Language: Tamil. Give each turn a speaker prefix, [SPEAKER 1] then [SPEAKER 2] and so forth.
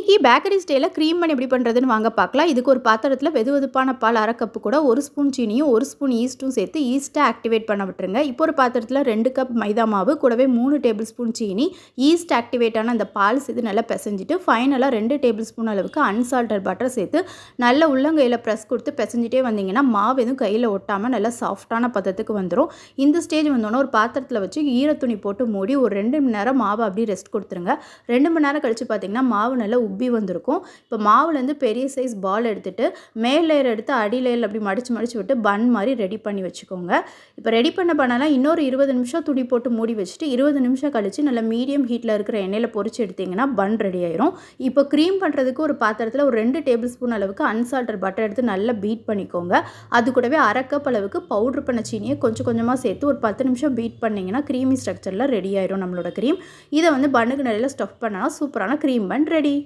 [SPEAKER 1] இன்றைக்கி பேக்கரி ஸ்டைலில் க்ரீம் பன் எப்படி பண்ணுறதுன்னு வாங்க பார்க்கலாம். இதுக்கு ஒரு பாத்திரத்தில் வெதுவெதுப்பான பால் 1/2 கப்பு கூட 1 ஸ்பூன் சீனியும் 1 ஸ்பூன் ஈஸ்ட்டும் சேர்த்து ஈஸ்ட்டை ஆக்டிவேட் பண்ண விட்டுருங்க. இப்போ ஒரு பாத்திரத்தில் 2 கப் மைதா மாவு கூடவே 3 டேபிள் ஸ்பூன் சீனி, ஈஸ்ட் ஆக்டிவேட்டான அந்த பால் சேர்த்து நல்லா பிசைஞ்சிட்டு ஃபைனலாக 2 டேபிள் ஸ்பூன் அளவுக்கு அன்சால்டட் பட்டர் சேர்த்து நல்ல உள்ளங்கையில் ப்ரெஸ் கொடுத்து பிசைஞ்சிட்டே வந்தீங்கன்னா மாவு எதுவும் கையில் ஒட்டாமல் நல்லா சாஃப்டான பதத்துக்கு வந்துடும். இந்த ஸ்டேஜ் வந்தோன்னா ஒரு பாத்திரத்தில் வச்சு ஈரத்துணி போட்டு மூடி ஒரு 2 மணி நேரம் மாவு அப்படியே ரெஸ்ட் கொடுத்துருங்க. 2 மணி நேரம் கழித்து பார்த்தீங்கன்னா மாவு நல்லா உப்பி வந்திருக்கும். இப்போ மாவுலேருந்து பெரிய சைஸ் பால் எடுத்துகிட்டு மேல் லேயர் எடுத்து அடி லேயர் அப்படி மடித்து விட்டு பன் மாதிரி ரெடி பண்ணி வச்சுக்கோங்க. இப்போ ரெடி பண்ண பண்ணலாம் இன்னொரு 20 நிமிஷம் துணி போட்டு மூடி வச்சுட்டு 20 நிமிஷம் கழித்து நல்லா மீடியம் ஹீட்டில் இருக்கிற எண்ணெயில் பொரிச்சு எடுத்திங்கன்னா பன் ரெடி ஆயிரும். இப்போ க்ரீம் பண்ணுறதுக்கு ஒரு பாத்திரத்தில் ஒரு 2 டேபிள் ஸ்பூன் அளவுக்கு அன்சால்டட் பட்டர் எடுத்து நல்லா பீட் பண்ணிக்கோங்க. அது கூடவே 1/2 கப் அளவுக்கு பவுட்ரு பண்ண சீனியை கொஞ்சம் கொஞ்சமாக சேர்த்து ஒரு 10 நிமிஷம் பீட் பண்ணிங்கன்னா க்ரீமி ஸ்ட்ரக்சரில் ரெடி ஆயிரும் நம்மளோட க்ரீம். இதை வந்து பன்னுக்கு நிறைய ஸ்டஃப் பண்ணால் சூப்பரான க்ரீம் பன் ரெடி.